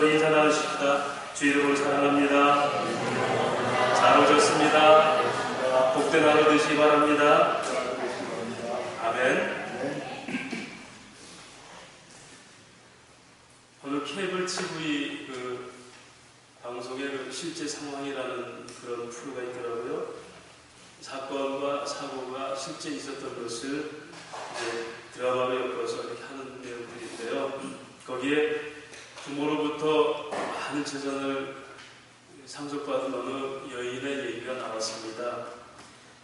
소리 인사 나누십시다. 주 이름으로 사랑합니다. 잘 오셨습니다. 복된 하루 되시기 바랍니다. 아멘. 오늘 케이블 TV 방송의 실제 상황이라는 그런 프로가 있더라고요. 사건과 사고가 실제 있었던 것을 이제 드라마로 엮어서 이렇게 하는 내용들인데요. 거기에 부모로부터 많은 재산을 상속받은 어느 여인의 얘기가 나왔습니다.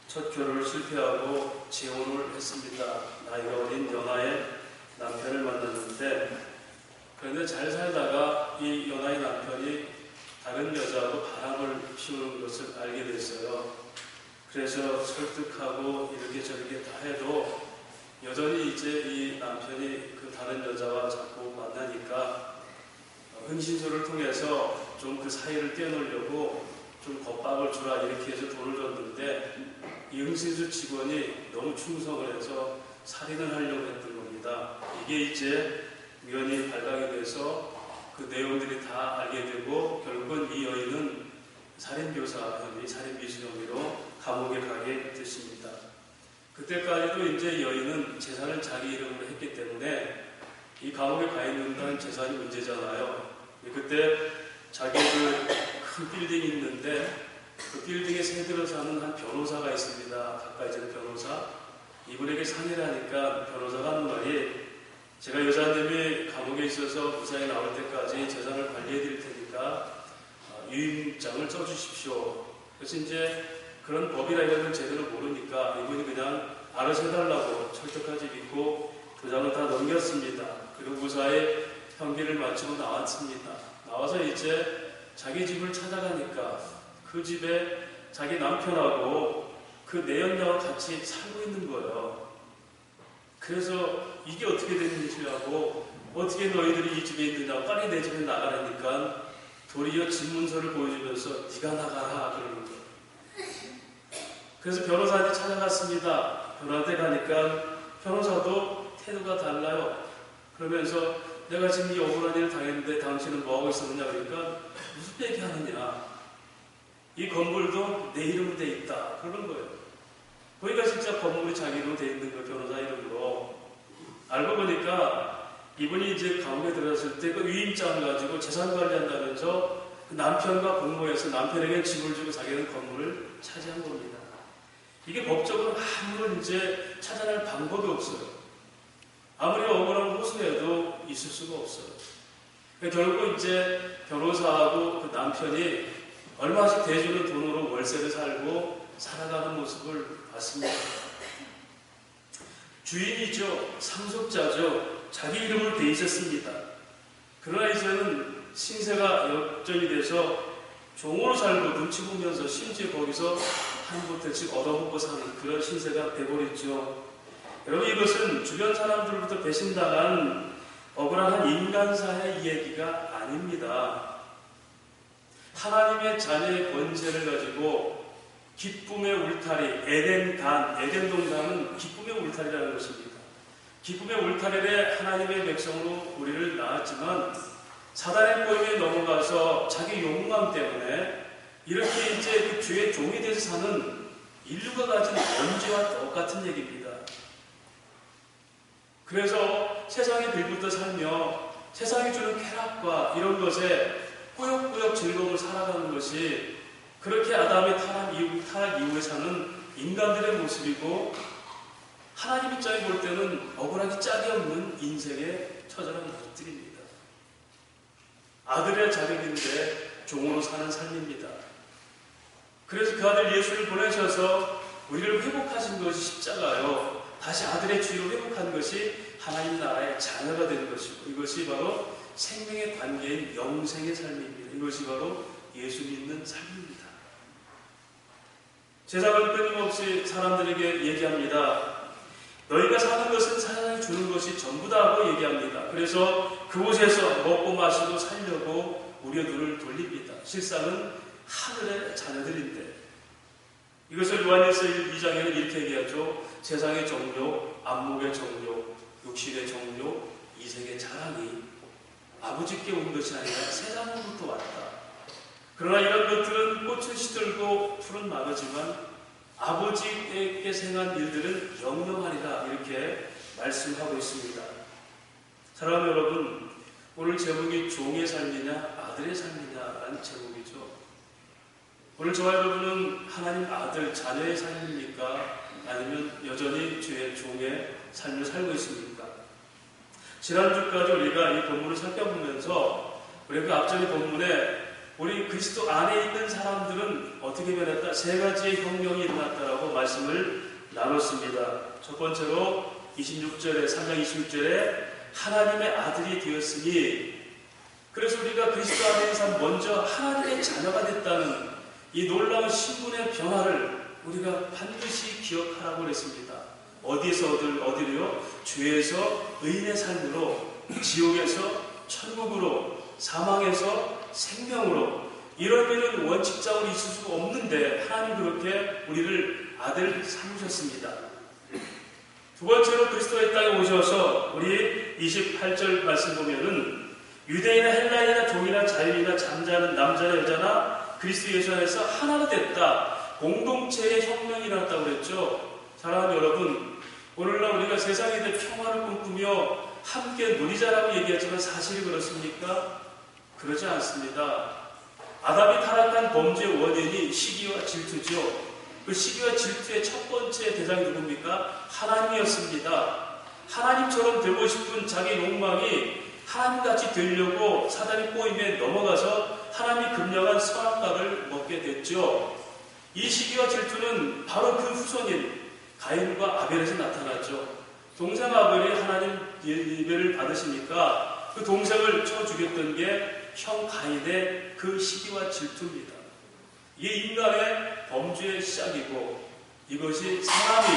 첫 결혼을 실패하고 재혼을 했습니다. 나이가 어린 연하의 남편을 만났는데, 그런데 잘 살다가 이 연하의 남편이 다른 여자하고 바람을 피우는 것을 알게 됐어요. 그래서 설득하고 이렇게 저렇게 다 해도 여전히 이제 이 남편이 그 다른 여자와 자꾸 만나니까 은신소를 통해서 좀 그 사이를 떼어놓으려고 좀 겁박을 주라 이렇게 해서 돈을 줬는데, 이 은신소 직원이 너무 충성을 해서 살인을 하려고 했던 겁니다. 이게 이제 우연히 발각이 돼서 그 내용들이 다 알게 되고, 결국은 이 여인은 살인교사 혐의, 살인미수 혐의로 감옥에 가게 됐습니다. 그때까지도 이제 여인은 재산을 자기 이름으로 했기 때문에 이 감옥에 가 있는다는 재산이 문제잖아요. 그때 자기 큰 빌딩이 있는데 그 빌딩에 새들어 사는 한 변호사가 있습니다. 가까이 있는 변호사. 이분에게 상의를 하니까 변호사가 하는 말이, 제가 여자님이 감옥에 있어서 무사히 나올 때까지 재산을 관리해 드릴 테니까 유임장을 써주십시오. 그래서 이제 그런 법이라 이런 건 제대로 모르니까 이분이 그냥 알아서 해달라고 철저하게 믿고 도장을 다 넘겼습니다. 그리고 무사히 형기를 마치고 나왔습니다. 나와서 이제 자기 집을 찾아가니까 그 집에 자기 남편하고 그 내연녀와 같이 살고 있는 거예요. 그래서 이게 어떻게 된 일이라고, 어떻게 너희들이 이 집에 있느냐, 빨리 내 집에 나가라니까 도리어 집 문서를 보여주면서 네가 나가라 그러는 거예요. 그래서 변호사한테 찾아갔습니다. 변호사한테 가니까 변호사도 태도가 달라요. 그러면서 내가 지금 이 억울한 일을 당했는데 당신은 뭐하고 있었느냐 그러니까, 무슨 얘기하느냐, 이 건물도 내 이름으로 돼 있다 그러는 거예요. 거기가 진짜 건물이 자기 이름으로 돼 있는 거예요. 변호사 이름으로. 알고 보니까 이분이 이제 감옥에 들어갔을 때 그 위임장을 가지고 재산 관리한다면서 그 남편과 공모해서 남편에게 집을 주고 자기는 건물을 차지한 겁니다. 이게 법적으로 아무런 이제 찾아낼 방법이 없어요. 아무리 억울한 호소해도 있을 수가 없어요. 그러니까 결국 이제 변호사하고 그 남편이 얼마씩 대주는 돈으로 월세를 살고 살아가는 모습을 봤습니다. 주인이죠. 상속자죠. 자기 이름으로 돼 있었습니다. 그러나 이제는 신세가 역전이 돼서 종으로 살고 눈치 보면서 심지어 거기서 한 보태씩 얻어먹고 사는 그런 신세가 돼버렸죠. 여러분, 이것은 주변 사람들로부터 배신당한 억울한 한 인간사의 이야기가 아닙니다. 하나님의 자녀의 권세를 가지고 기쁨의 울타리, 에덴 동산은 기쁨의 울타리라는 것입니다. 기쁨의 울타리에 하나님의 백성으로 우리를 낳았지만, 사단의 꼬임에 넘어가서 자기 욕망 때문에 이렇게 이제 그 죄의 종이 돼서 사는 인류가 가진 원죄와 똑같은 얘기입니다. 그래서 세상에 빌붙어 살며 세상이 주는 쾌락과 이런 것에 꾸역꾸역 즐거움을 살아가는 것이, 그렇게 아담의 타락 이후에 사는 인간들의 모습이고, 하나님 입장에 볼 때는 억울하기 짝이 없는 인생의 처절한 모습들입니다. 아들의 자격인데 종으로 사는 삶입니다. 그래서 그 아들 예수를 보내셔서 우리를 회복하신 것이 십자가요. 다시 아들의 주의로 회복한 것이 하나님 나라의 자녀가 되는 것이고, 이것이 바로 생명의 관계인 영생의 삶입니다. 이것이 바로 예수 믿는 삶입니다. 세상은 끊임없이 사람들에게 얘기합니다. 너희가 사는 것은 세상이 주는 것이 전부다고 얘기합니다. 그래서 그곳에서 먹고 마시고 살려고 우리의 눈을 돌립니다. 실상은 하늘의 자녀들인데, 이것을 요한일서 2장에는 이렇게 얘기하죠. 세상의 정욕, 안목의 정욕, 육신의 정욕, 이색의 자랑이 아버지께 온 것이 아니라 세상으로부터 왔다. 그러나 이런 것들은 꽃을 시들고 풀은 마르지만 아버지께 행한 일들은 영영하리라, 이렇게 말씀하고 있습니다. 사랑하는 여러분, 오늘 제목이 종의 삶이냐 아들의 삶이냐라는 제목이죠. 오늘 저와 여러분은 하나님 아들 자녀의 삶입니까? 아니면 여전히 주의 종의 삶을 살고 있습니까? 지난주까지 우리가 이 본문을 살펴보면서 우리 그 앞전의 본문에 우리 그리스도 안에 있는 사람들은 어떻게 변했다? 세 가지의 혁명이 일어났다라고 말씀을 나눴습니다. 첫 번째로 26절에 3장 26절에 하나님의 아들이 되었으니, 그래서 우리가 그리스도 안에 있는 사람 먼저 하나님의 자녀가 됐다는 이 놀라운 신분의 변화를 우리가 반드시 기억하라고 했습니다. 어디에서 어디로요? 죄에서 의인의 삶으로, 지옥에서 천국으로, 사망에서 생명으로, 이런 일은 원칙적으로 있을 수가 없는데 하나님 그렇게 우리를 아들 삼으셨습니다. 두 번째로 그리스도의 땅에 오셔서 우리 28절 말씀 보면은 유대인이나 헬라인이나 종이나 자유인이나 잠자는 남자나 여자나 그리스도 예수 안에서 하나가 됐다. 공동체의 혁명이 일어났다고 그랬죠. 사랑하는 여러분, 오늘날 우리가 세상에 대해 평화를 꿈꾸며 함께 누리자라고 얘기하지만 사실이 그렇습니까? 그러지 않습니다. 아담이 타락한 범죄의 원인이 시기와 질투죠. 그 시기와 질투의 첫 번째 대상이 누굽니까? 하나님이었습니다. 하나님처럼 되고 싶은 자기 욕망이 하나님같이 되려고 사단이 꼬임에 넘어가서 하나님이 금령한 선악과를 먹게 됐죠. 이 시기와 질투는 바로 그 후손인 가인과 아벨에서 나타났죠. 동생 아벨이 하나님 예배를 받으시니까 그 동생을 쳐 죽였던 게 형 가인의 그 시기와 질투입니다. 이게 인간의 범죄의 시작이고, 이것이 사람이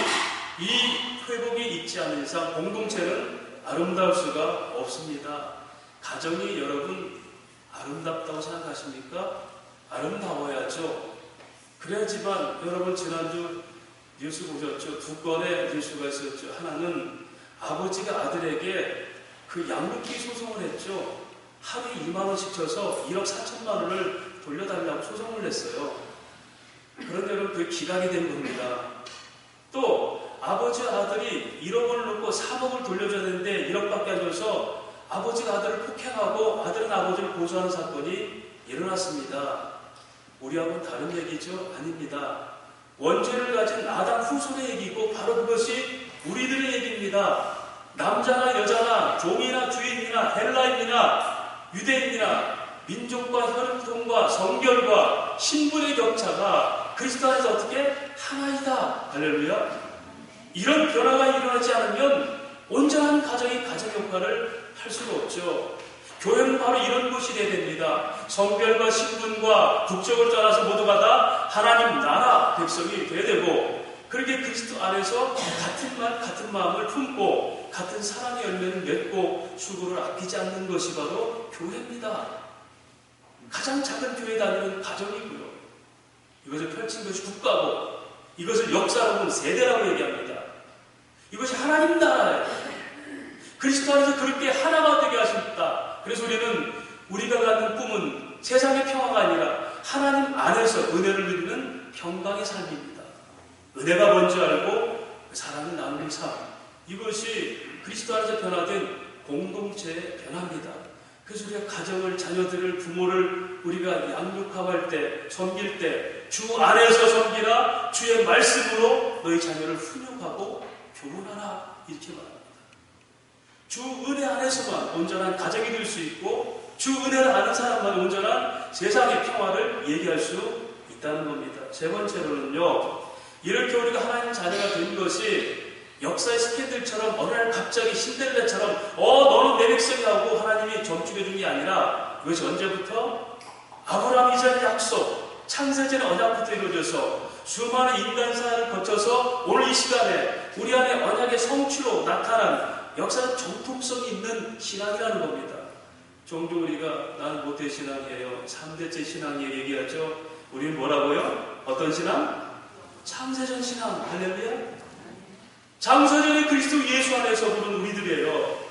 이 회복이 있지 않는 이상 공동체는 아름다울 수가 없습니다. 가정이 여러분 아름답다고 생각하십니까? 아름다워야죠. 그래야지만, 여러분 지난주 뉴스 보셨죠? 두 건의 뉴스가 있었죠. 하나는 아버지가 아들에게 그 양육비 소송을 했죠. 하루에 2만 원씩 쳐서 1억 4천만 원을 돌려달라고 소송을 냈어요. 그런데 여러분 그게 기각이 된 겁니다. 또 아버지와 아들이 1억 원을 놓고 3억을 돌려줘야 되는데 1억밖에 안 줘서 아버지가 아들을 폭행하고 아들은 아버지를 고소하는 사건이 일어났습니다. 우리하고는 다른 얘기죠? 아닙니다. 원죄를 가진 아담 후손의 얘기고 바로 그것이 우리들의 얘기입니다. 남자나 여자나 종이나 주인이나 헬라인이나 유대인이나 민족과 혈통과 성별과 신분의 격차가 그리스도 안에서 어떻게 하나이다. 할렐루야. 이런 변화가 일어나지 않으면 온전한 가정이 가정 역할을 할 수가 없죠. 교회는 바로 이런 곳이 되어야 됩니다. 성별과 신분과 국적을 떠나서 모두가 다 하나님 나라 백성이 되어야 되고, 그렇게 그리스도 안에서 같은 말 같은 마음을 품고 같은 사랑의 열매를 맺고 수고를 아끼지 않는 것이 바로 교회입니다. 가장 작은 교회 다니는 가정이고요. 이것을 펼친 것이 국가고, 이것을 역사로 보는 세대라고 얘기합니다. 이것이 하나님 나라예요. 그리스도 안에서 그렇게 하나가 되게 하셨다. 그래서 우리가 갖는 꿈은 세상의 평화가 아니라 하나님 안에서 은혜를 누리는 평강의 삶입니다. 은혜가 뭔지 알고 사랑을 나누는 삶, 이것이 그리스도 안에서 변화된 공동체의 변화입니다. 그래서 우리가 가정을, 자녀들을, 부모를 우리가 양육하고 할 때, 섬길 때 주 안에서 섬기라, 주의 말씀으로 너희 자녀를 훈육하고 교훈하라, 이렇게 말합니다. 주 은혜 안에서만 온전한 가정이 될 수 있고, 주 은혜를 아는 사람만 온전한 세상의 평화를 얘기할 수 있다는 겁니다. 세 번째로는요, 이렇게 우리가 하나님 자녀가 된 것이 역사의 스캔들처럼 어느 날 갑자기 신데렐라처럼 너는 내 백성이 하고 하나님이 점주해 준 게 아니라, 그것이 언제부터? 아브라함 이삭의 약속, 창세전의 언약부터 이루어져서 수많은 인간사를 거쳐서 오늘 이 시간에 우리 안에 언약의 성취로 나타난 역사적 정통성이 있는 신앙이라는 겁니다. 종종 우리가 나는 모태 신앙이에요, 3대째 신앙이에요 얘기하죠. 우리는 뭐라고요? 어떤 신앙? 창세전 신앙. 할렐루야. 창세전의 그리스도 예수 안에서 부른 우리들이에요.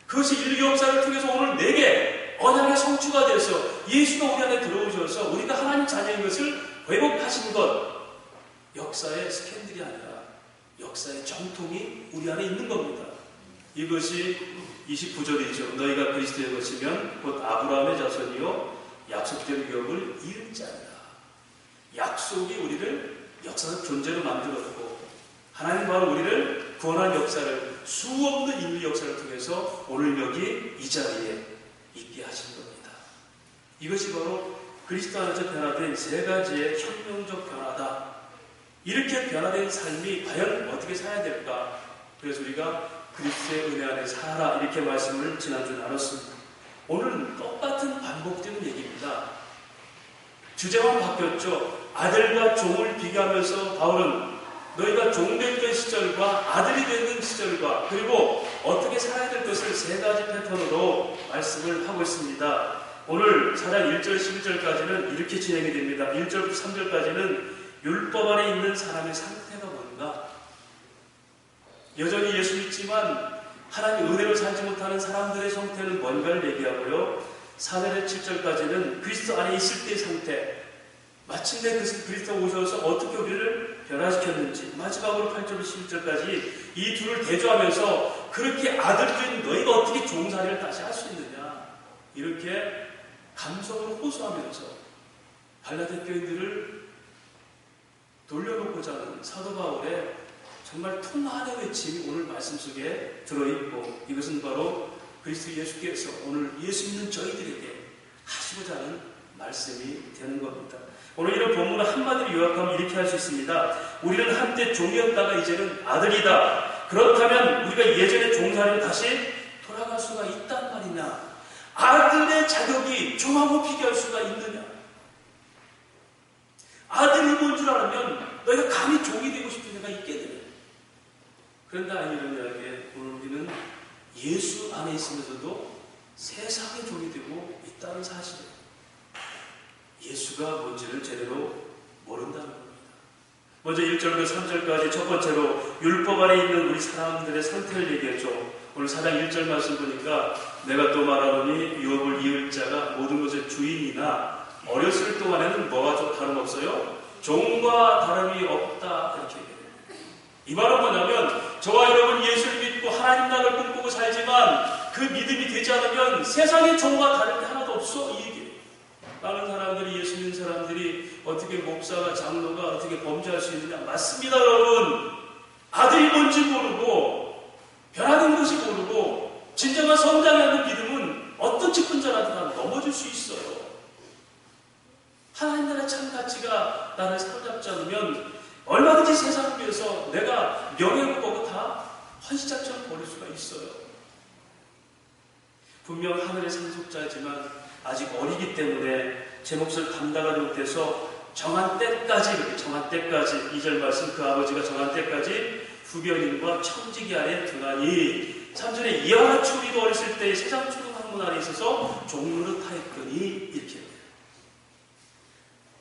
그것이 인류 역사를 통해서 오늘 내게 언약의 성취가 돼서 예수가 우리 안에 들어오셔서 우리가 하나님 자녀인 것을 회복하신 것, 역사의 스캔들이 아니라 역사의 정통이 우리 안에 있는 겁니다. 이것이 29절이죠. 너희가 그리스도의 것이면 곧 아브라함의 자손이요 약속된 기업을 이을 자니라. 약속이 우리를 역사적 존재로 만들었고 하나님 바로 우리를 구원한 역사를 수없는 인류 역사를 통해서 오늘 여기 이 자리에 있게 하신 겁니다. 이것이 바로 그리스도 안에서 변화된 세 가지의 혁명적 변화다. 이렇게 변화된 삶이 과연 어떻게 살아야 될까? 그래서 우리가 그리스도의 은혜 안에 살아라 이렇게 말씀을 지난주에 나눴습니다. 오늘은 똑같은 반복되는 얘기입니다. 주제만 바뀌었죠. 아들과 종을 비교하면서 바울은 너희가 종됐던 시절과 아들이 되는 시절과 그리고 어떻게 살아야 될 것을 세 가지 패턴으로 말씀을 하고 있습니다. 오늘 4장 1절 11절까지는 이렇게 진행이 됩니다. 1절부터 3절까지는 율법 안에 있는 사람의 상태가 뭔가, 여전히 예수 믿지만 하나님 은혜로 살지 못하는 사람들의 형태는 뭔가를 얘기하고요. 4절에서 7절까지는 그리스도 안에 있을 때의 상태, 마침내 그리스도 오셔서 어떻게 우리를 변화시켰는지, 마지막으로 8절부터 11절까지 이 둘을 대조하면서 그렇게 아들된 너희가 어떻게 종살이를 다시 할 수 있느냐, 이렇게 감성으로 호소하면서 갈라디아 교인들을 돌려놓고자 하는 사도 바울의 정말 통한의 외침이 오늘 말씀 속에 들어있고, 이것은 바로 그리스도 예수께서 오늘 예수 믿는 저희들에게 하시고자 하는 말씀이 되는 겁니다. 오늘 이런 본문을 한마디로 요약하면 이렇게 할 수 있습니다. 우리는 한때 종이었다가 이제는 아들이다. 그렇다면 우리가 예전의 종살이로 다시 돌아갈 수가 있단 말이냐? 아들의 자격이 종하고 비교할 수가 있느냐? 아들이 뭔 줄 알면 너희가 감히 종이 되고 싶은 생각이 있게 되냐? 그런데 아니라는 이야기에 오늘 우리는 예수 안에 있으면서도 세상의 종이 되고 있다는 사실이에요. 예수가 뭔지를 제대로 모른다는 겁니다. 먼저 1절부터 3절까지 첫 번째로 율법 안에 있는 우리 사람들의 상태를 얘기했죠. 오늘 4장 1절 말씀 보니까 내가 또 말하노니 유업을 이을 자가 모든 것의 주인이나 어렸을 동안에는 뭐가 좀 다름없어요? 종과 다름이 없다, 이렇게 얘기해요. 이 말은 뭐냐면 저와 여러분 예수를 믿고 하나님 나라를 꿈꾸고 살지만 그 믿음이 되지 않으면 세상의 종과 다른 게 하나도 없어, 이 얘기예요. 많은 사람들이, 예수 믿는 사람들이 어떻게 목사가, 장로가 어떻게 범죄할 수 있느냐? 맞습니다, 여러분. 아들이 뭔지 모르고 변하는 것이 모르고 진정한 성장이 하는 믿음은 어떤 직분자라도 넘어질 수 있어요. 하나님 나라의 참 가치가 나를 사로잡지 않으면 얼마든지 세상을 위해서 내가 명예고 뭐고 다 헌시작처럼 버릴 수가 있어요. 분명 하늘의 상속자이지만 아직 어리기 때문에 제 몫을 감당하지 못해서 정한 때까지, 이렇게 정한 때까지, 2절 말씀, 그 아버지가 정한 때까지 후변인과 청지기 안에 두나니, 3절에 이와 같이 우리도 어렸을 때 세상 초등 학문 안에 있어서 종로를 타했거니, 이렇게.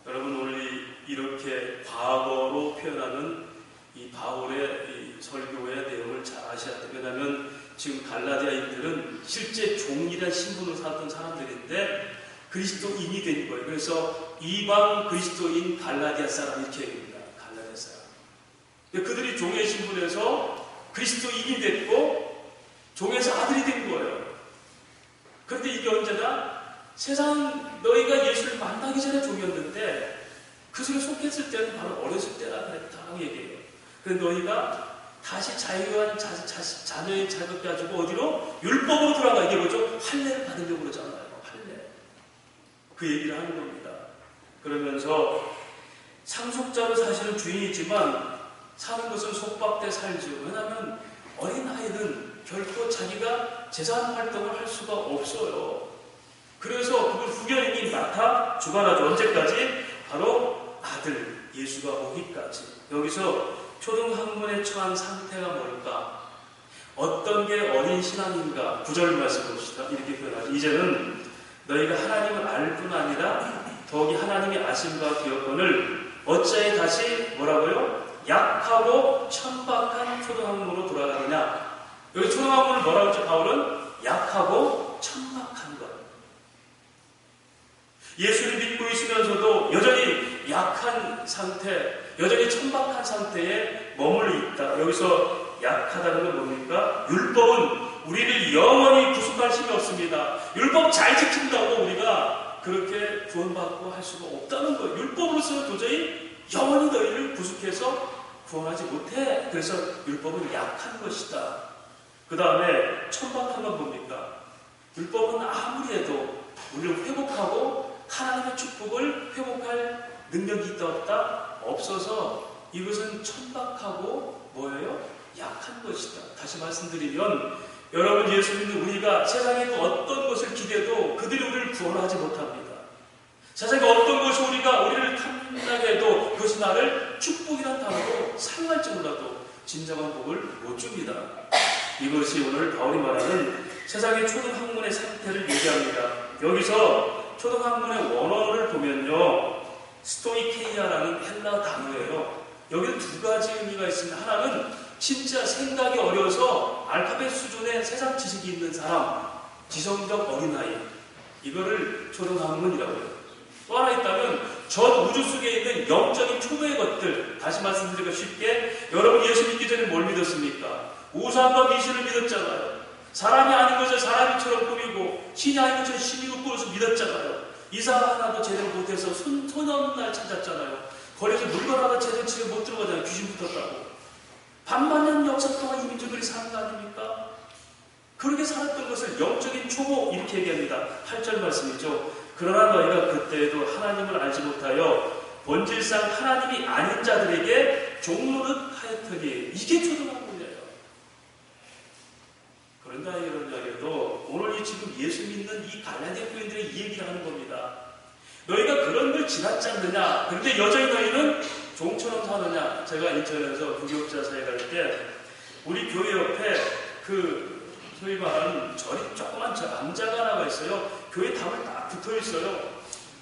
여러분, 오늘 이렇게 과거로 표현하는 이 바울의 이 설교의 내용을 잘 아셔야 돼요. 왜냐하면 지금 갈라디아인들은 실제 종이란 신분으로 살았던 사람들인데 그리스도인이 된 거예요. 그래서 이방 그리스도인 갈라디아 사람, 이렇게 얘기합니다. 갈라디아 사람. 그들이 종의 신분에서 그리스도인이 됐고 종에서 아들이 된 거예요. 그런데 이게 언제나 세상 너희가 예수를 만나기 전에 종이었는데 그 속에 속했을 때는 바로 어렸을 때라 그랬다고 얘기해요. 그런데 너희가 다시 자유한 자녀의 자격 가지고 어디로? 율법으로 돌아가. 이게 뭐죠? 할례를 받으려고 그러잖아요. 할례. 그 얘기를 하는 겁니다. 그러면서 상속자로 사실은 주인이지만 사는 것은 속박돼 살죠. 왜냐하면 어린아이는 결코 자기가 재산 활동을 할 수가 없어요. 그래서 그걸 후견인이 맡아 주관하죠. 언제까지? 바로 아들 예수가 오기까지. 여기서 초등학문에 처한 상태가 뭘까? 어떤 게 어린 신앙인가? 9절 말씀 봅시다. 이렇게 표현하죠. 이제는 너희가 하나님을 알 뿐 아니라 더욱이 하나님의 아심과 기업권을 어찌하여 다시 뭐라고요? 약하고 천박한 초등학문으로 돌아가느냐? 여기 초등학문을 뭐라고 했죠? 바울은 약하고 천박한 것. 예수를 믿고 있으면서도 여전히 약한 상태, 여전히 천박한 상태에 머물러 있다. 여기서 약하다는 건 뭡니까? 율법은 우리를 영원히 구속할 힘이 없습니다. 율법 잘 지킨다고 우리가 그렇게 구원받고 할 수가 없다는 거예요. 율법으로서는 도저히 영원히 너희를 구속해서 구원하지 못해. 그래서 율법은 약한 것이다. 그 다음에 천박한 건 뭡니까? 율법은 아무리 해도 우리를 회복하고 하나님의 축복을 회복할 능력이 있다 없다? 없어서 이것은 천박하고 뭐예요? 약한 것이다. 다시 말씀드리면 여러분, 예수 믿는 우리가 세상의 그 어떤 것을 기대도 그들이 우리를 구원하지 못합니다. 세상의 어떤 것이 우리를 탐나게 해도 그것이 나를 축복이라는 단어로 사용할지 몰라도 진정한 복을 못 줍니다. 이것이 오늘 바울이 말하는 세상의 초등학문의 상태를 얘기합니다. 여기서 초등학문의 원어를 보면요, 스토이케이아라는 헬라 단어예요. 여기는 두 가지 의미가 있습니다. 하나는 진짜 생각이 어려서 알파벳 수준의 세상 지식이 있는 사람, 지성적 어린아이, 이거를 초등학문이라고 해요. 또 하나 있다면 전 우주 속에 있는 영적인 초보의 것들. 다시 말씀드리기가 쉽게, 여러분 예수 믿기 전에 뭘 믿었습니까? 우상과 미신을 믿었잖아요. 사람이 아닌 것을 사람처럼 꾸미고 신이 아닌 것을 신이로 꾸며서 믿었잖아요. 이사 하나도 제대로 못해서 손 없는 날 찾았잖아요. 거리에서 물건 하나 제대로 집에 못 들어가잖아요. 귀신 붙었다고. 반만년 역사 동안 이 민족들이 사는 거 아닙니까? 그렇게 살았던 것을 영적인 초보, 이렇게 얘기합니다. 8절 말씀이죠. 그러나 너희가 그때에도 하나님을 알지 못하여 본질상 하나님이 아닌 자들에게 종노릇 하였더니, 이게 초등학문이에요. 그런가 이런 이야기도 오늘 이 지금 예수 믿는 이 갈라디아 교인들의 이 얘기를 하는 겁니다. 너희가 그런 걸 지났지 않느냐? 그런데 여전히 너희는 종처럼 사느냐? 제가 인천에서 부교육자 사회 갈 때 우리 교회 옆에 소위 말하는 절이 조그만 남자가 하나가 있어요. 교회 담을 딱 붙어 있어요.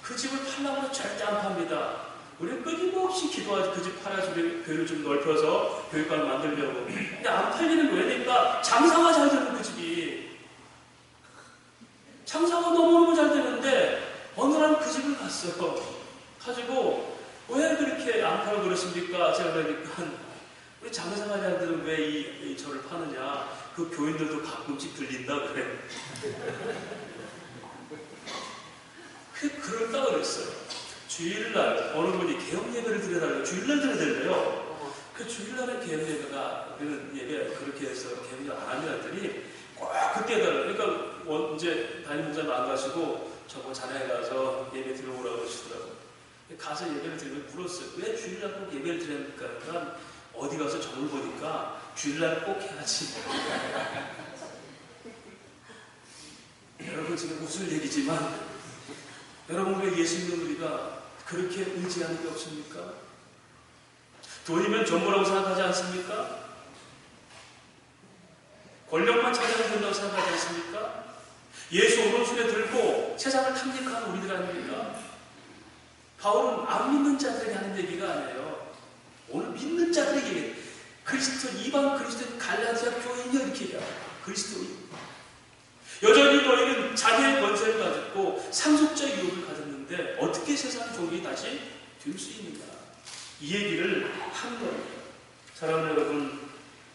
그 집을 팔라고 절대 안 팝니다. 우리는 끊임없이 기도하지 그 집 팔아서 우리 교회를 좀 넓혀서 교육관을 만들려고. 근데 안 팔리는 왜냐니까 장사가 잘 되는 그 집이. 장사가 너무너무 잘 되는데 어느 날 그 집을 갔어요. 가지고 왜 그렇게 안 팔고 그러십니까? 제가 그러니까 우리 장사가 잘 되는 왜 이 절을 파느냐? 그 교인들도 가끔씩 들린다 그래. 그럴까 그랬어요. 주일날 어느 분이 개업 예배를 드려달라고 주일날 드려달래요. 그 주일날은 개업 예배가 우리는 예배 그렇게 해서 개업 예배 안 하면 했더니 꼭 그때 해달라고. 그러니까 이제 담임 목사님 안 가시고 저거 자네에 가서 예배 드려보라고 하시더라고요. 가서 예배를 드리면 물었어요. 왜 주일날 꼭 예배를 드립니까? 그러니까 어디 가서 점을 보니까 주일날 꼭 해야지. 여러분 지금 웃을 얘기지만 여러분 왜 예수 믿는 우리가 그렇게 의지하는 게 없습니까? 돈이면 전부라고 생각하지 않습니까? 권력만 찾아야 된다고 생각하지 않습니까? 예수 오른손에 들고 세상을 탐닉하는 우리들 아닙니까? 바울은 안 믿는 자들에게 하는 얘기가 아니에요. 오늘 믿는 자들에게 그리스도 이방 그리스도인 갈라디아 교인이 이렇게 얘기합니다. 그리스도인. 여전히 너희는 자기의 권세를 가졌고 상속적 유혹을 가졌는데 어떻게 세상 종이 다시 될 수 있는가? 이 얘기를 한 겁니다. 사랑하는 여러분,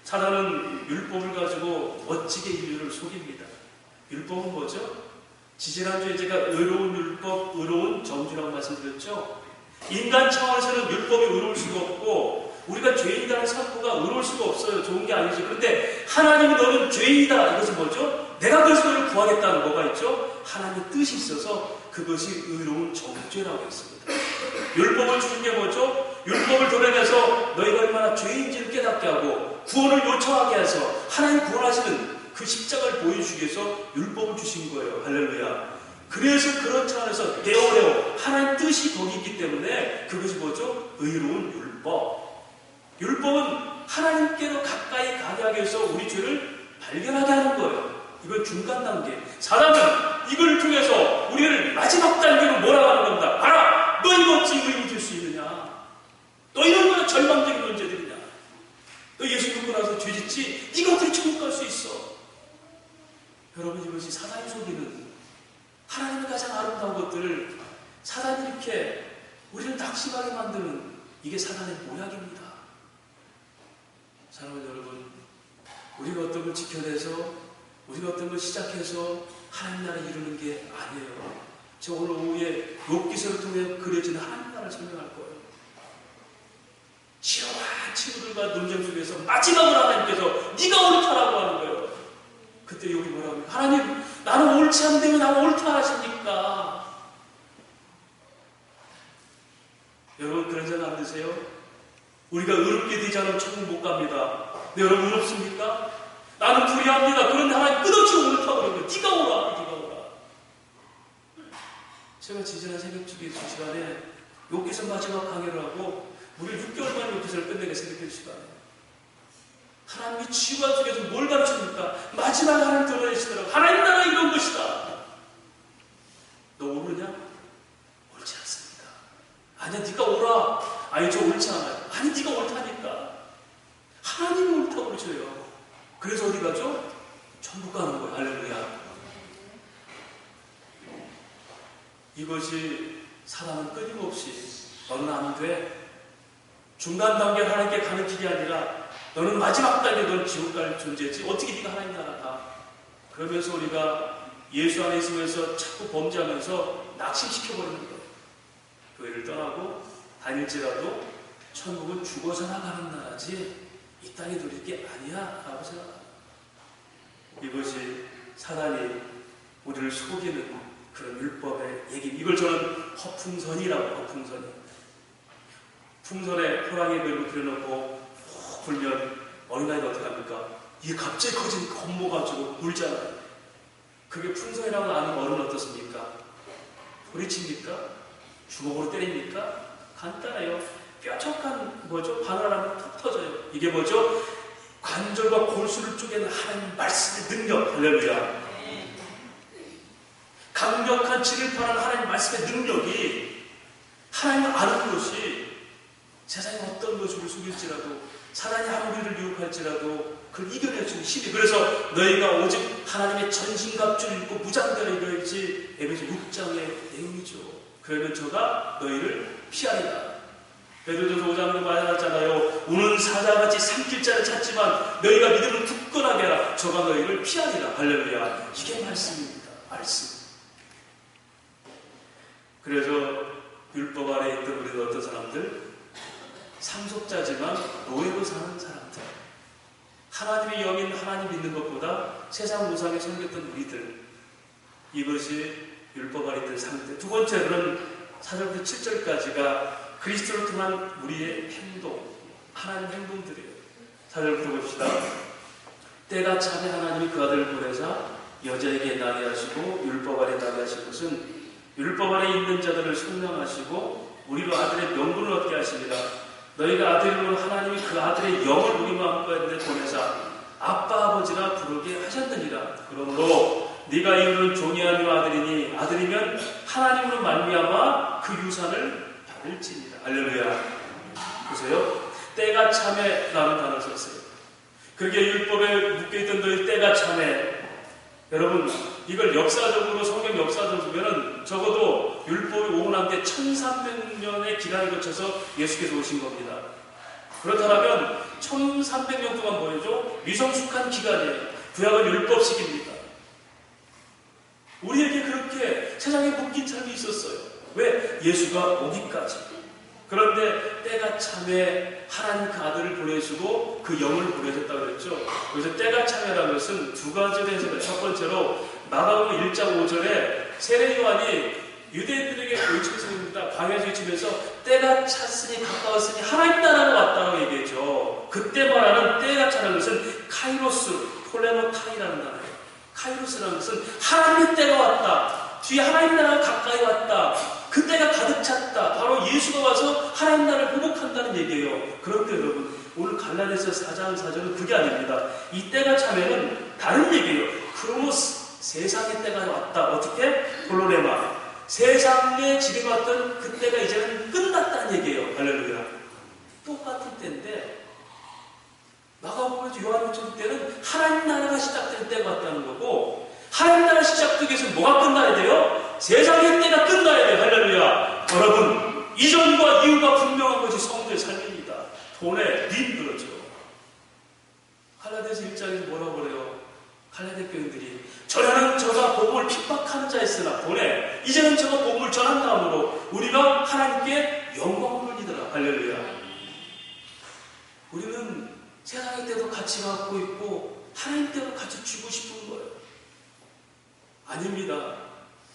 사단은 율법을 가지고 멋지게 인류를 속입니다. 율법은 뭐죠? 지지난주에 제가 의로운 율법, 의로운 정죄라고 말씀드렸죠. 인간 차원에서는 율법이 의로울 수가 없고 우리가 죄인이라는 선포가 의로울 수가 없어요. 좋은 게 아니죠. 그런데 하나님이 너는 죄인이다. 이것은 뭐죠? 내가 그래서 너를 구하겠다는 뭐가 있죠? 하나님의 뜻이 있어서 그것이 의로운 정죄라고 했습니다. 율법을 주는 게 뭐죠? 율법을 도려내서 너희가 얼마나 죄인지를 깨닫게 하고 구원을 요청하게 해서 하나님 구원하시는 그 십자가를 보여주기 위해서 율법을 주신 거예요. 할렐루야. 그래서 그런 차원에서 데오레오 하나님 뜻이 거기 있기 때문에 그것이 뭐죠? 의로운 율법. 율법은 하나님께로 가까이 가게 하기 위해서 우리 죄를 발견하게 하는 거예요. 이건 중간 단계. 사단은 이걸 통해서 우리를 마지막 단계로 몰아가는 겁니다. 봐라! 너 이거 어찌 의인이 될 수 있느냐? 너 이런 거는 절망적인 문제들이냐? 너 예수 믿고 나서 죄짓지? 네가 어떻게 천국 갈 수 있어? 여러분, 이것이 사단이 속이는 하나님의 가장 아름다운 것들을 사단이 이렇게 우리를 낙심하게 만드는 이게 사단의 모략입니다. 사랑하는 여러분, 우리가 어떤 걸 지켜내서 우리가 어떤 걸 시작해서 하나님 나라 이루는 게 아니에요. 저 오늘 오후에 욥기서를 통해 그려진 하나님 나라를 설명할 거예요. 지루한 친구들과 논쟁 속에서 마지막으로 하나님께서 네가 옳다라고 하는 거예요. 그때 욥이 뭐라고 합니까? 하나님, 나는 옳지 않은데 왜 나는 옳다 하십니까? 여러분 그런 생각 안 드세요? 우리가 의롭게 되지 않으면 천국 못 갑니다. 근데 여러분 의롭습니까? 나는 불의합니다. 그런데 하나님 끝없이 옳다고 그러는 거예요. 네가 오라, 네가 오라. 제가 지지난 새벽 주기 시간에 욥기서 마지막 강의를 하고 우리 6개월 만에 욥기서를 끝내게 새벽 시간에 하나님이 치유관 속에서 뭘 가르칩니까? 마지막에 하나님 드러내시더라고. 하나님 나라 이런 것이다. 너 오르냐? 옳지 않습니다. 아니야, 네가 오라. 아니, 저 옳지 않아요. 아니, 네가 옳다니까. 하나님이 옳다고 그러셔요. 그래서 어디 가죠? 천국 가는 거예요. 할렐루야. 이것이 사람은 끊임없이 너는 안 돼. 중간 단계 하나님께 가는 길이 아니라 너는 마지막 단계 너는 지옥 갈 존재지. 어떻게 네가 하나님 나라 가? 그러면서 우리가 예수 안에 있으면서 자꾸 범죄하면서 낙심시켜버리는 거예요. 교회를 떠나고 다닐지라도 천국은 죽어서나 가는 나라지 이 땅에 누릴 게 아니야 라고 생각합니다. 이것이 사단이 우리를 속이는 그런 율법의 얘기. 이걸 저는 허풍선이라고. 허풍선이. 풍선에 호랑이 그림을 그려놓고 푹 불면 어린아이가 어떻게 합니까? 이게 갑자기 커진 겁먹어가지고 울잖아요. 그게 풍선이라고 아는 어른은 어떻습니까? 소리칩니까? 주먹으로 때립니까? 간단해요. 뾰족한 뭐죠? 바나나면 툭 터져요. 이게 뭐죠? 관절과 골수를 쪼개는 하나님 말씀의 능력. 할렐루야. 강력한 지릴파란 하나님 말씀의 능력이 하나님을 아는 것이 세상에 어떤 것을 속일지라도 사단이 아무리 우리를 유혹할지라도 그걸 이겨내주는 힘이. 그래서 너희가 오직 하나님의 전신갑주를 입고 무장되어 이겨야지. 에베소 6장의 내용이죠. 그러면 저가 너희를 피하리라. 베드로전서 5장에 말하잖아요. 우는 사자같이 삼킬 자를 찾지만 너희가 믿음을 굳건하게 하라. 저가 너희를 피하리라. 할렐루야. 이게 말씀입니다. 말씀. 그래서 율법 아래에 있던 우리는 어떤 사람들? 상속자지만 노예로 사는 사람들. 하나님의 영인 하나님 믿는 것보다 세상 우상에 섬겼던 우리들. 이것이 율법 아래 있던 상태. 두 번째로는 4절부터 7절까지가 그리스도를 통한 우리의 행동, 하나님 행동들이에요. 4절 들어봅시다. 때가 차면 하나님이 그 아들을 보내사 여자에게 나게 하시고 율법 아래 나게 하신 것은 율법 아래 있는 자들을 속량하시고 우리로 아들의 명분을 얻게 하십니다. 너희가 아들이므로 하나님이 그 아들의 영을 우리 마음가운데 보내사 아빠 아버지라 부르게 하셨느니라. 그러므로 네가 이루는 종이 아니오 아들이니 아들이면 하나님으로 말미암아 그 유산을 받을지니라. 할렐루야. 보세요. 때가 참에 라는 단어를 썼어요. 그게 율법에 묶여있던 너희 때가 참에. 여러분 이걸 역사적으로 성경 역사적으로 보면은 적어도 율법이 오고 난 때 1300년의 기간을 거쳐서 예수께서 오신 겁니다. 그렇다면 1300년 동안 뭐죠? 미성숙한 기간이에요. 구약은 율법식입니다. 우리에게 그렇게 세상에 묶인 삶이 있었어요. 왜? 예수가 오기까지. 그런데 때가 참에 하나님 그 아들을 보내시고 그 영을 보내셨다고 그랬죠. 그래서 때가 참에라는 것은 두 가지로 해석을. 첫 번째로 마가복음 1장 5절에 세례 요한이 유대인들에게 외치면서 광야에서 외치면서 때가 찼으니 가까웠으니 하나님 나라가 왔다고 얘기했죠. 그때 말하는 때가 차는 것은 카이로스, 폴레노타이라는 단어예요. 카이로스라는 것은 하나님의 때가 왔다. 뒤에 하나님 나라가 가까이 왔다. 그 때가 가득 찼다. 바로 예수가 와서 하나님 나라를 회복한다는 얘기예요. 그런데 여러분 오늘 갈라디아서 4장 4절은 그게 아닙니다. 이 때가 차면은 다른 얘기예요. 크로노스, 세상의 때가 왔다. 어떻게? 폴로레마. 세상에 지배받던 그 때가 이제는 끝났다는 얘기예요. 할렐루야. 똑같은 때인데 마가복음에서 요한복음 때는 하나님 나라가 시작될 때가 왔다는 거고, 하나님 나라 시작되기 위해서 뭐가 끝나야 돼요? 세상의 때가 끝나야 돼요. 할렐루야. 여러분, 이전과 이유가 분명한 것이 성도의 삶입니다. 돈에 빈들어져. 갈라디아서 1장에서 뭐라고 그래요? 갈라디아 교인들이 전에는 저가 복음을 핍박하는 자였으나 돈에 이제는 저가 복음을 전한다음으로 우리가 하나님께 영광을 돌리더라. 할렐루야. 우리는 세상의 때도 같이 갖고 있고 하나님 때도 같이 주고 싶은 거예요. 아닙니다.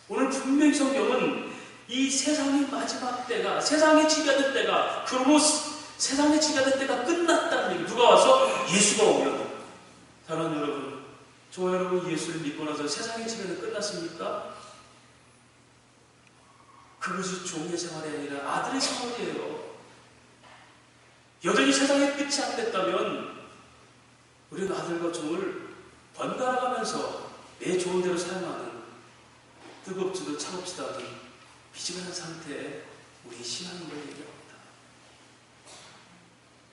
오늘 분명히 성경은 이 세상의 마지막 때가, 세상의 지배하는 때가, 크로노스, 세상의 지배하는 때가 끝났다는 얘기. 누가 와서? 예수가 오면. 사랑하는 여러분, 저와 여러분 예수를 믿고 나서 세상의 지배는 끝났습니까? 그것이 종의 생활이 아니라 아들의 생활이에요. 여전히 세상의 끝이 안 됐다면 우리는 아들과 종을 번갈아가면서 내 좋은 대로 사용하는 뜨겁지도 차갑지도 않은 비지근한 상태에 우리 신앙인 걸 얘기합니다.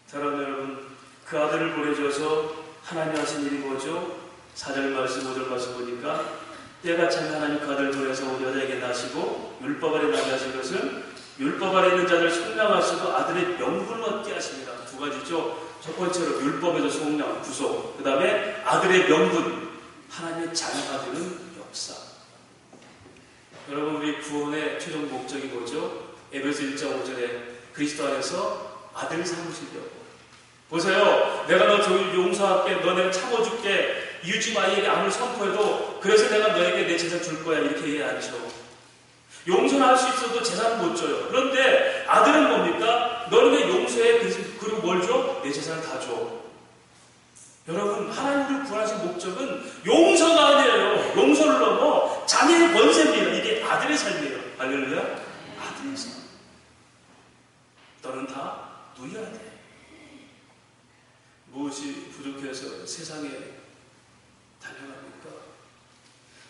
사랑하는 여러분, 그 아들을 보내줘서 하나님이 하신 일이 뭐죠? 4절 말씀, 5절 말씀 보니까 때가 차면 하나님 그 아들을 보내서 여자에게 나시고 율법 아래 나게 하신 것은 율법 아래 있는 자들을 속량하시고 아들의 명분을 얻게 하십니다. 두 가지죠. 첫 번째로 율법에서 속량, 구속. 그 다음에 아들의 명분, 하나님의 자녀가 되는 역사. 여러분, 우리 구원의 최종 목적이 뭐죠? 에베소 1장 5절에 그리스도 안에서 아들 삼으시려고. 보세요. 내가 너 용서할게. 너 내가 참아줄게. 이웃집 아이에게 암을 선포해도 그래서 내가 너에게 내 재산 줄 거야. 이렇게 얘기 안 하죠. 용서는 할 수 있어도 재산은 못 줘요. 그런데 아들은 뭡니까? 너는 내 용서해. 그리고 뭘 줘? 내 재산을 다 줘. 여러분, 하나님을 구하신 목적은 용서가 아니에요. 용서를 넘어 자녀의 권세입니다. 이게 아들의 삶이에요. 할렐루야. 아들의 삶. 너는 다 누려야 돼. 무엇이 부족해서 세상에 달려갑니까?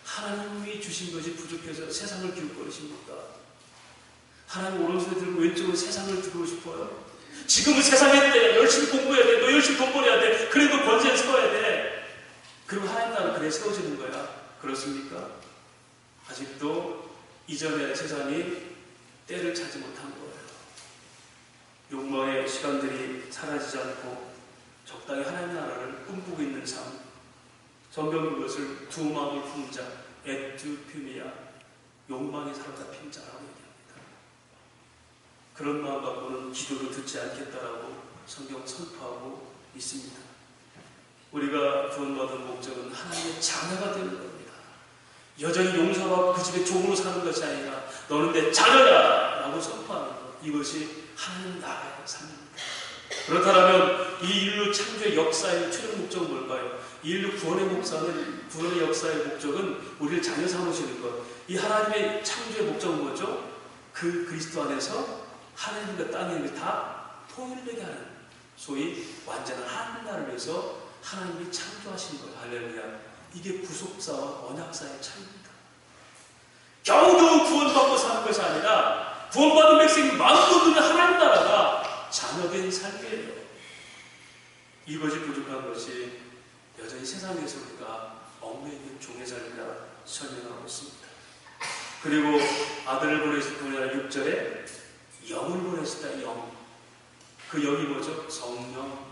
하나님이 주신 것이 부족해서 세상을 기웃거리십니까? 하나님 오른손에 들고 왼쪽으로 세상을 들고 싶어요? 지금은 세상의 때야. 열심히 공부해야 돼. 너 열심히 돈 벌어야 돼. 그래 너 권세에 서야 돼. 그리고 하나님 나라는 그래 세워지는 거야. 그렇습니까? 아직도 이전의 세상이 때를 차지 못한 거예요. 욕망의 시간들이 사라지지 않고 적당히 하나님 나라를 꿈꾸고 있는 삶. 성경은 그것을 두 마음을 품은 자, 에투피미아, 욕망에 사로잡힌 자라고 얘기합니다. 그런 마음 갖고는 기도도 듣지 않겠다라고 성경 선포하고 있습니다. 우리가 구원받은 목적은 하나님의 자녀가 되는 겁니다. 여전히 용서받고 그 집에 종으로 사는 것이 아니라 너는 내 자녀야! 라고 선포하는 것. 이것이 하나님 나라의 삶입니다. 그렇다면 이 인류 창조의 역사의 최종 목적은 뭘까요? 이 인류 구원의 역사의 목적은 우리를 자녀 삼으시는 것. 이 하나님의 창조의 목적은 뭐죠? 그 그리스도 안에서 하나님과 땅에 다 통일되게 하는, 소위 완전한 하나님 나라를 위해서 하나님이 창조하신 것. 할렐루야. 이게 구속사와 언약사의 차이입니다. 겨우겨우 구원받고 사는 것이 아니라 구원받은 백성이 마음껏 누리는 하나님 나라가 자녀된 삶이에요. 이것이 부족한 것이 여전히 세상에서 우리가 얽매여 있는 종의 삶이라 설명하고 있습니다. 그리고 아들을 보내실 뿐 아니라 6절에 영을 보내셨다. 영. 그 영이 뭐죠? 성령.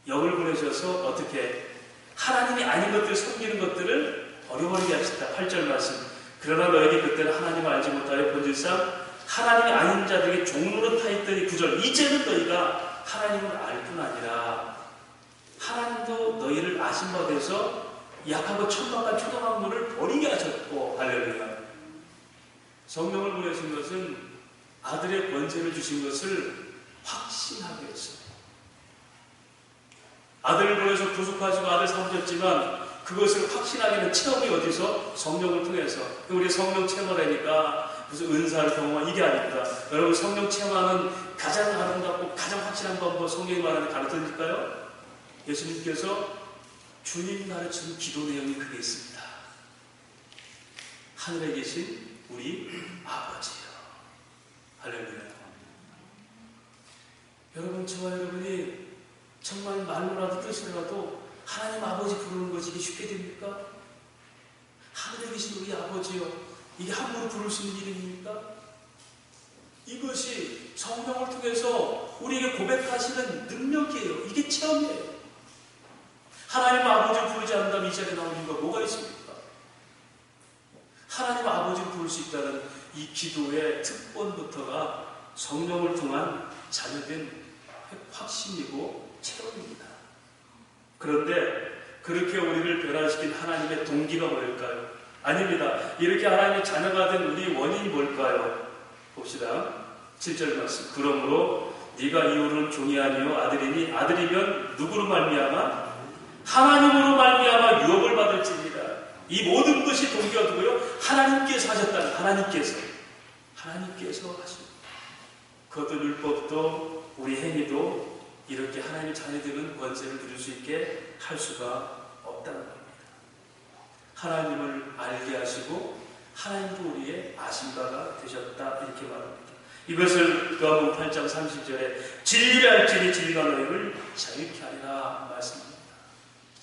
영을 보내셔서 어떻게 하나님이 아닌 것들을 섬기는 것들을 어려워하게 하셨다. 8절 말씀. 그러나 너에게 그때는 하나님을 알지 못하여 본질상 하나님이 아닌 자들에게 종로로 타있더니 9절. 이제는 너희가 하나님을 알 뿐 아니라 하나님도 너희를 아신 바 돼서 약하고 천박한 초등학문을 버리게 하셨고. 할렐루야. 성령을 보내신 것은 아들의 권세를 주신 것을 확신하게 했어요. 아들을 보내서 구속하시고 아들 삼으셨지만 그것을 확신하게 하는 체험이 어디서? 성령을 통해서. 우리 성령 체험하라니까 무슨 은사를 경험한 이게 아닙니다. 여러분, 성령 체험하는 가장 아름답고 가장 확실한 방법 성경이 말하는 가르쳐드릴까요? 예수님께서 주님 가르치는 기도 내용이 그게 있습니다. 하늘에 계신 우리 아버지요. 할렐루야. 여러분, 저와 여러분이 정말 말로라도 뜻으로라도 하나님 아버지 부르는 것이 이게 쉽게 됩니까? 하늘에 계신 우리 아버지요. 이게 함부로 부를 수 있는 이름입니까? 이것이 성령을 통해서 우리에게 고백하시는 능력이에요. 이게 체험이에요. 하나님 아버지를 부르지 않는다면 이 자리에 나올 이유가 뭐가 있습니까? 하나님 아버지를 부를 수 있다는 이 기도의 특권부터가 성령을 통한 자녀된 확신이고 체험입니다. 그런데 그렇게 우리를 변화시킨 하나님의 동기가 뭘까요? 아닙니다. 이렇게 하나님의 자녀가 된 우리 원인이 뭘까요? 봅시다. 7절 말씀. 그러므로 네가 이후로는 종이 아니요 아들이니 아들이면 누구로 말미암아? 하나님으로 말미암아 유업을 받을지니라. 이 모든 것이 동기가 누구요? 하나님께서 하셨다는 하나님께서 하십니다. 그것도 율법도 우리 행위도 이렇게 하나님의 자녀되는 권세를 누릴 수 있게 할 수가 없다는 겁니다. 하나님을 알게 하시고 하나님도 우리의 아신바가 되셨다 이렇게 말합니다. 이것을 요한복음 8장 30절에 진리를 알지니 진리가 너희를 자유케 하리라 말씀합니다.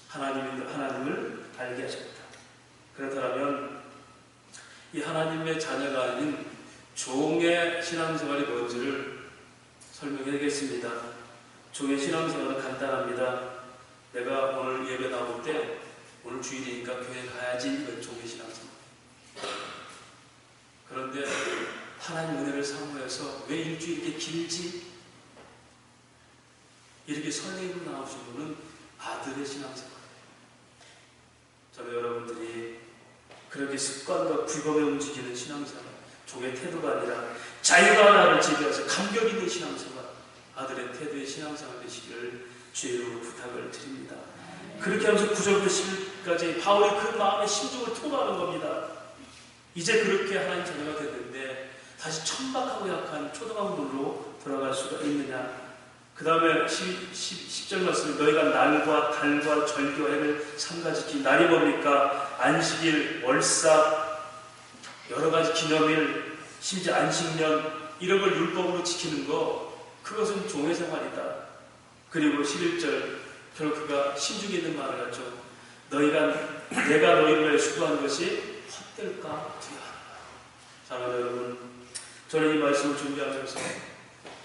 하나님을 알게 하셨다. 그렇다면 이 하나님의 자녀가 아닌 종의 신앙생활이 뭔지를 설명해야겠습니다. 종의 신앙생활은 간단합니다. 내가 오늘 예배 나올 때 오늘 주일이니까 교회 가야지. 이건 종의 신앙생활. 그런데 하나님 은혜를 사모해서 왜 일주일이 이렇게 길지? 이렇게 설레임으로 나오신 분은 아들의 신앙생활이에요. 저는 여러분들이 그렇게 습관과 규범에 움직이는 신앙생활, 종의 태도가 아니라 자유가 나를 지배해서 감격 있는 신앙생활, 아들의 태도의 신앙생활 되시기를 주의 이름으로 부탁을 드립니다. 그렇게 하면서 9절부터 10절까지 바울이 그 마음의 심정을 토로하는 겁니다. 이제 그렇게 하나님 자녀가 됐는데 다시 천박하고 약한 초등학물로 돌아갈 수가 있느냐. 그 다음에 10절 말씀, 너희가 날과 달과 절기와 해를 삼가지키. 날이 뭡니까? 안식일, 월삭, 여러 가지 기념일, 심지어 안식년 이런 걸 율법으로 지키는 거, 그것은 종의 생활이다. 그리고 11절, 결국 그가 신중에 있는 말을 하죠. 내가 너희를 위해 수고한 것이 헛될까 두려워한다. 사랑하는 여러분, 저는 이 말씀을 준비하면서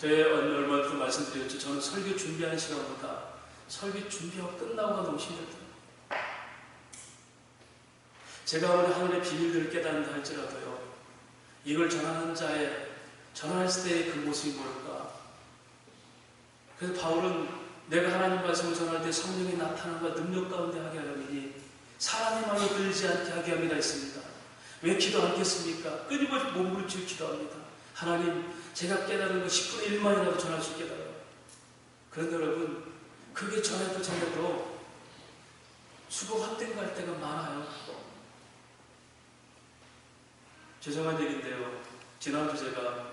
제가 얼마 전에 말씀드렸죠. 저는 설교 준비하는 시간보다 설교 준비하고 끝나고가 너무 힘들다. 제가 오늘 하늘의 비밀들을 깨닫는다 할지라도요, 이걸 전하는 자의 전할 때의 그 모습이 뭘까? 그래서 바울은 내가 하나님 말씀을 전할 때 성령의 나타남과 능력 가운데 하게 하려니 사람의 마음에 들지 않게 하게 함이라 했습니다. 왜 기도 않겠습니까? 끊임없이 몸부림치고 기도합니다. 하나님, 제가 깨달은 거 10분의 1만이라도 전할 수 있게 달라요. 그런데 여러분, 그게 전해도 수고 확대가 갈 때가 많아요. 죄송한 얘기인데요. 지난주 제가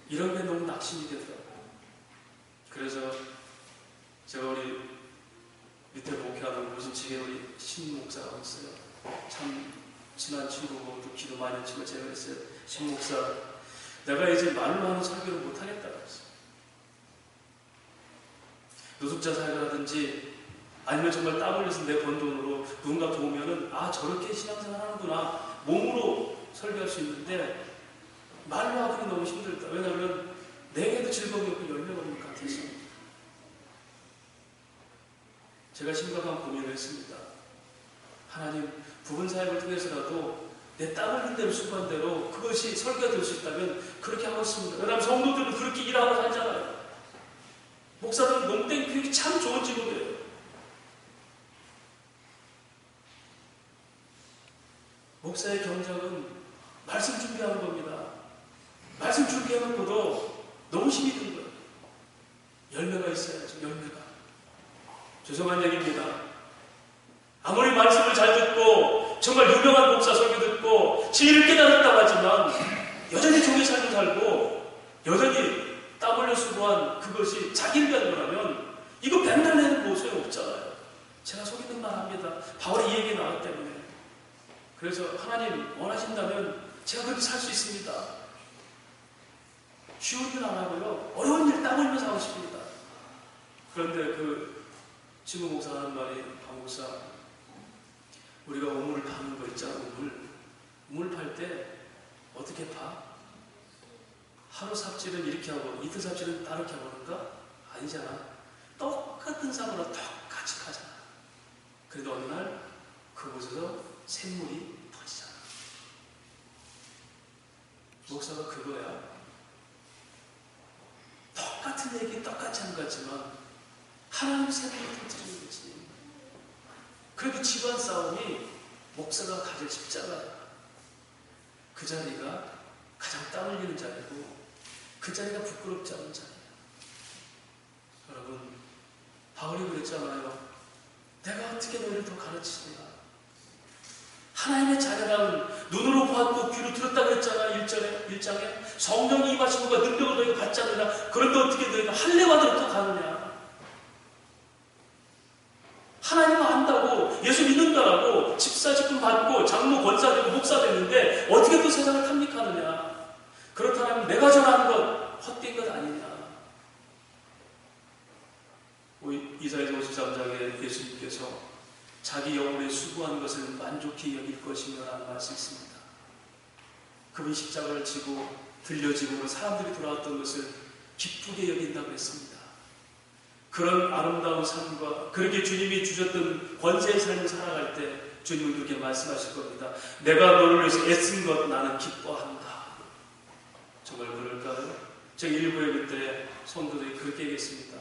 이런 게 너무 낙심이 되더라고요. 그래서 제가 우리 밑에 목회하는 무신치게 우리 신목사가 있어요. 참 친한 친구고 또 기도 많이 친구 제가 그랬어요. 신목사, 내가 이제 말로 하는 설교를 못하겠다 그랬어요. 노숙자 사역이라든지 아니면 정말 땀 흘려서 내 번 돈으로 누군가 도우면은 저렇게 신앙생활 하는구나 몸으로 설교할 수 있는데 말로 하기는 너무 힘들다. 왜냐하면 내게도 즐거움이 없고 열매가 없는 것 같아서 제가 심각한 고민을 했습니다. 하나님, 부분 사역을 통해서라도 내 땀 흘린 대로 수고한 대로 그것이 설교가 될 수 있다면 그렇게 하고 있습니다. 왜냐하면 성도들은 그렇게 일하고 살잖아요. 목사들은 농땡 교육이 참 좋은 직업이에요. 목사의 경작은 말씀 준비하는 겁니다. 말씀 준비하는 것도 너무 힘이 드는 거예요. 열매가 있어야죠. 열매가. 죄송한 얘기입니다. 아무리 말씀을 잘 듣고 정말 유명한 목사 설교 듣고 진리를 깨달았다고 하지만 여전히 종의 삶을 살고 여전히 땀 흘려 수고한 그것이 자기를 위한 거라면 이거 백날 내는 뭐 소용없잖아요. 제가 속이는 말 합니다. 바울이 이 얘기 나왔기 때문에. 그래서 하나님 원하신다면 제가 그렇게 살 수 있습니다. 쉬운 일 안 하고요. 어려운 일 땀 흘리면서 하고 싶습니다. 그런데 그 친구 목사가 하는 말이, 박 목사, 우리가 우물을 파는 거 있잖아. 우물 팔 때 어떻게 파? 하루 삽질은 이렇게 하고 이틀 삽질은 다르게 하는가? 아니잖아. 똑같은 사고나 똑같이 가잖아. 그래도 어느 날 그곳에서 샘물이 터지잖아. 목사가 그거야. 똑같은 얘기 똑같이 하는 것 같지만 하나님 샘물이 터지는 거지. 그래도 집안 싸움이 목사가 가질 십자가야. 그 자리가 가장 땀 흘리는 자리고 그 자리가 부끄럽지 않은 자리야. 여러분, 바울이 그랬잖아요. 내가 어떻게 너희를 더 가르치냐. 하나님의 자녀라면 눈으로 보았고 귀로 들었다 그랬잖아. 1장에 성령이 임하신 것과 능력을 너희가 받지 않느냐. 그런데 어떻게 너희가 할례받으러 또 가느냐. 하나님을 안다고 예수 믿는다라고 집사직분 받고 장로 권사되고 목사 됐는데 어떻게 또 세상을 탐닉하느냐. 그렇다면 내가 전하는 것 헛된 것 아니냐. 이사야서 53장에 예수님께서 자기 영혼에 수고한 것을 만족히 여길 것이며 라는 말씀이 있습니다. 그분이 십자가를 지고 들려지고 사람들이 돌아왔던 것을 기쁘게 여긴다고 했습니다. 그런 아름다운 삶과 그렇게 주님이 주셨던 권세의 삶을 살아갈 때 주님은 그렇게 말씀하실 겁니다. 내가 너를 위해서 애쓴 것 나는 기뻐한다. 정말 그럴까요? 제가 일부에 그때 성도들이 그렇게 얘기했습니다.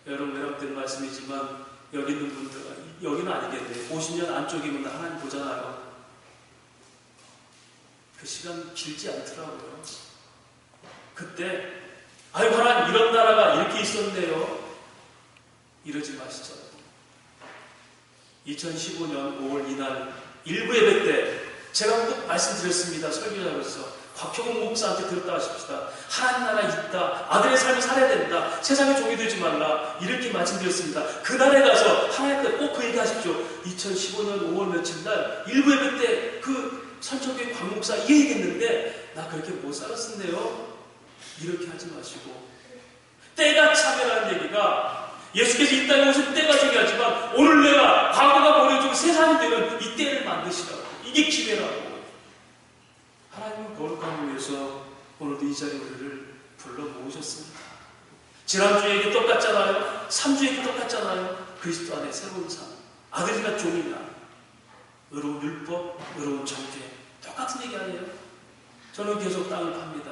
여러분 외람된 말씀이지만 여기 있는 분들, 여기는 아니겠네. 50년 안쪽이면 하나님 보잖아요. 그 시간 길지 않더라고요. 그때 아이고 하나님 이런 나라가 이렇게 있었네요. 이러지 마시죠. 2015년 5월 이날 일부 예배 때 제가 꼭 말씀드렸습니다. 설교자로서 곽효공 목사한테 들었다 하십시다. 하나님 나라 있다. 아들의 삶을 살아야 된다. 세상의 종이 되지 말라. 이렇게 말씀드렸습니다. 그날에 가서 하나님께 꼭 그 얘기 하십시오. 2015년 5월 며칠 날 일부 예배 때 그 선천교회 곽 목사 이 얘기 했는데 나 그렇게 못 살았었네요. 이렇게 하지 마시고 때가 차면하는 얘기가 예수께서 이 땅에 오신 때가 중요하지만 오늘 내가 과거가 버려지고 세상이 되는 이 때를 만드시라고. 이게 기회라고. 하나님은 거룩함을 위해서 오늘도 이 자리에 우리를 불러 모으셨습니다. 지난주 얘기 똑같잖아요. 3주 얘기 똑같잖아요. 그리스도 안에 새로운 삶. 아들이나 종이나 의로운 율법, 의로운 정죄. 똑같은 얘기 아니에요? 저는 계속 땅을 팝니다.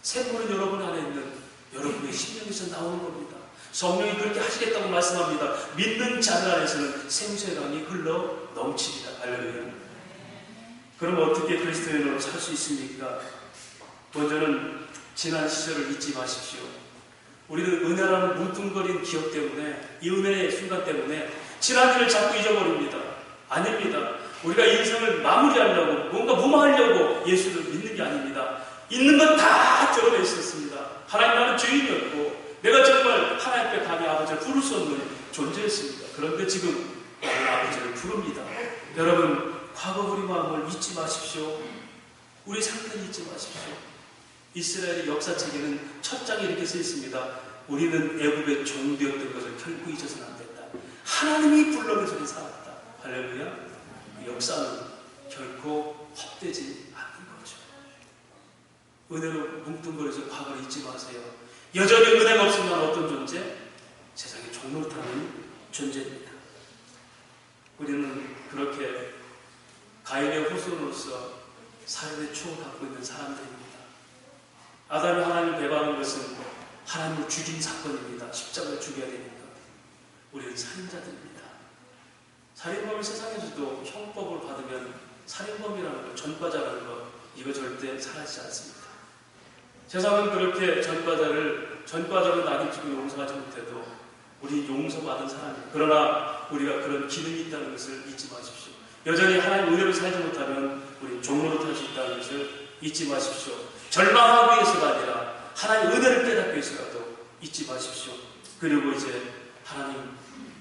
샘물은 여러분 안에 있는 여러분의 심령에서 나오는 겁니다. 성령이 그렇게 하시겠다고 말씀합니다. 믿는 자들 안에서는 생수의 흘러 넘칩니다. 할렐루야. 그럼 어떻게 그리스도인으로 살 수 있습니까? 먼저는 지난 시절을 잊지 마십시오. 우리는 은혜라는 뭉뚱거린 기억 때문에, 이 은혜의 순간 때문에 지난 일을 자꾸 잊어버립니다. 아닙니다. 우리가 인생을 마무리하려고, 뭔가 무마하려고 예수를 믿는 게 아닙니다. 있는 건 다 저러고 있었습니다. 하나님 나는 죄인이었고 내가 정말 하나님 앞에 감히 아버지를 부를 수 없는 존재였습니다. 그런데 지금 나는 아버지를 부릅니다. 여러분 과거 우리 마음을 잊지 마십시오. 우리 상태를 잊지 마십시오. 이스라엘의 역사책에는 첫 장에 이렇게 써 있습니다. 우리는 애굽의 종되었던 것을 결코 잊어서는 안 된다. 하나님이 불러내서 살았다. 할렐루야. 그 역사는 결코 헛되지 않는 거죠. 은혜로 뭉뚱거려서 과거를 잊지 마세요. 여전히 은혜가 없으면 어떤 존재? 세상에 종노릇하는 존재입니다. 우리는 그렇게 가인의 후손으로서 살인의 추억을 갖고 있는 사람들입니다. 아담이 하나님을 배반한 것은 하나님을 죽인 사건입니다. 십자가를 죽여야 되니까. 우리는 살인자들입니다. 살인범이 세상에서도 형법을 받으면 살인범이라는 것, 전과자라는 것, 이거 절대 사라지지 않습니다. 세상은 그렇게 전과자로 낙인치고 용서하지 못해도 우리 용서받은 사람입니다. 그러나 우리가 그런 기능이 있다는 것을 잊지 마십시오. 여전히 하나님 은혜로 살지 못하면 우리 종로로 탈 수 있다는 것을 잊지 마십시오. 절망하기 위해서가 아니라 하나님 은혜를 깨닫기 위해서라도 잊지 마십시오. 그리고 이제 하나님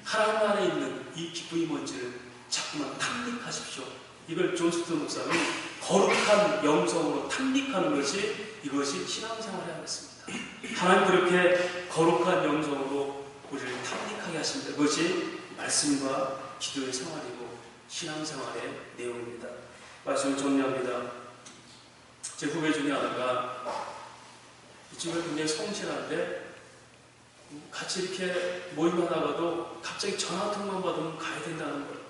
안에 있는 이 기쁨이 뭔지를 자꾸만 탐닉하십시오. 이걸 존 스토 목사는 거룩한 영성으로 탐닉하는 것이 이것이 신앙생활에 하겠습니다. 하나님 그렇게 거룩한 영성으로 우리를 탐닉하게 하십니다. 그것이 말씀과 기도의 생활이고 신앙생활의 내용입니다. 말씀을 정리합니다. 제 후배 중에 하나가 이 친구가 굉장히 성실한데 같이 이렇게 모임하다가도 갑자기 전화 통만 받으면 가야 된다는 거예요.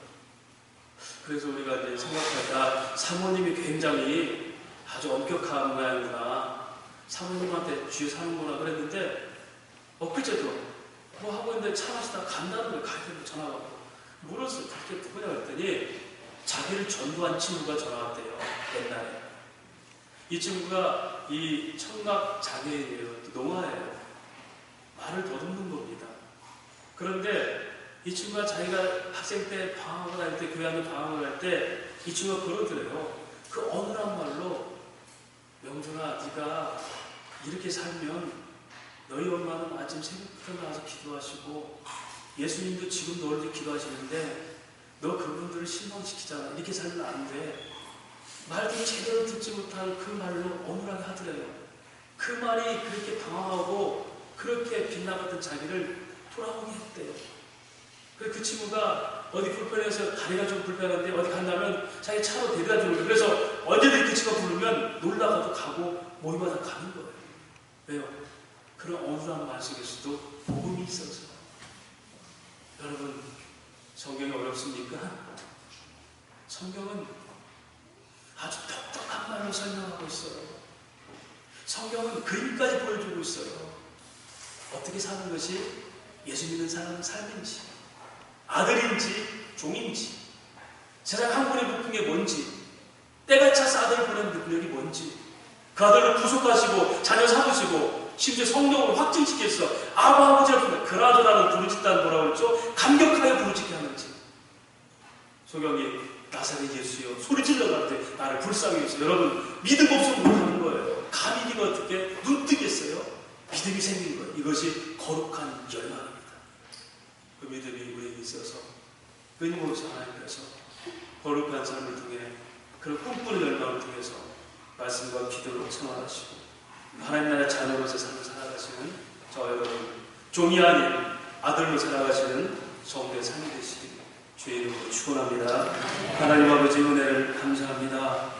그래서 우리가 이제 생각하다 사모님이 굉장히 아주 엄격한 모양이구나, 사모님한테 쥐에 사는구나 그랬는데 엊그제도 뭐 하고 있는데 차 마시다가 간다는 거예요. 가야 되는데 전화가 왔고 물었어요. 그게 누구냐 그랬더니 자기를 전도한 친구가 전화 왔대요. 옛날에 이 친구가 이 청각 장애인이에요. 노화예요. 말을 더듬는 겁니다. 그런데 이 친구가 자기가 학생 때 방학을 할 때, 교회 안에 방학을 할 때 이 친구가 그러더래요. 그 어눌한 말로 명준아, 네가 이렇게 살면 너희 엄마는 아침 새벽부터 나와서 기도하시고 예수님도 지금 너를 기도하시는데 너 그분들을 실망시키잖아. 이렇게 살면 안 돼. 말도 제대로 듣지 못한 그 말로 어눌하게 하더래요. 그 말이 그렇게 방황하고 그렇게 빗나갔던 자기를 돌아오게 했대요. 그 친구가 어디 불편해서 다리가 좀 불편한데 어디 간다면 자기 차로 데려다 주는 거예요. 그래서 언제든지 그 친구가 부르면 놀라가도 가고 모임마다 가는 거예요. 왜요? 그런 어눌한 말 속에서도 복음이 있어서. 여러분, 성경이 어렵습니까? 성경은 아주 똑똑한 말로 설명하고 있어요. 성경은 그림까지 보여주고 있어요. 어떻게 사는 것이 예수 믿는 사람의 삶인지, 아들인지 종인지, 세상 한 분에 묶은 게 뭔지, 때가 차서 아들을 보낸 능력이 뭔지, 그 아들을 구속하시고 자녀 삼으시고 심지어 성령으로 확증시켰어. 아버지를 부르는 그라저라는 부르짖다는 뭐라고 그랬죠? 감격하여 부르짖게 하는지. 소경이 나사렛 예수여 소리 질러갈 때 나를 불쌍히 해주세요. 여러분, 믿음 없으면 못하는 거예요. 감히 네가 어떻게 눈 뜨겠어요? 믿음이 생긴 거예요. 이것이 거룩한 열망입니다. 그 믿음이 우리에게 있어서 끊임없이 하나님께서 거룩한 삶을 통해 그런 꿈꾸는 열망을 통해서 말씀과 기도로 생활하시고 하나님 나라의 자녀로서 삶을 살아가시는 저 여러분, 종이 아닌 아들로 살아가시는 성도의 삶이 되시기를 주의 이름으로 축원합니다. 하나님 아버지 은혜를 감사합니다.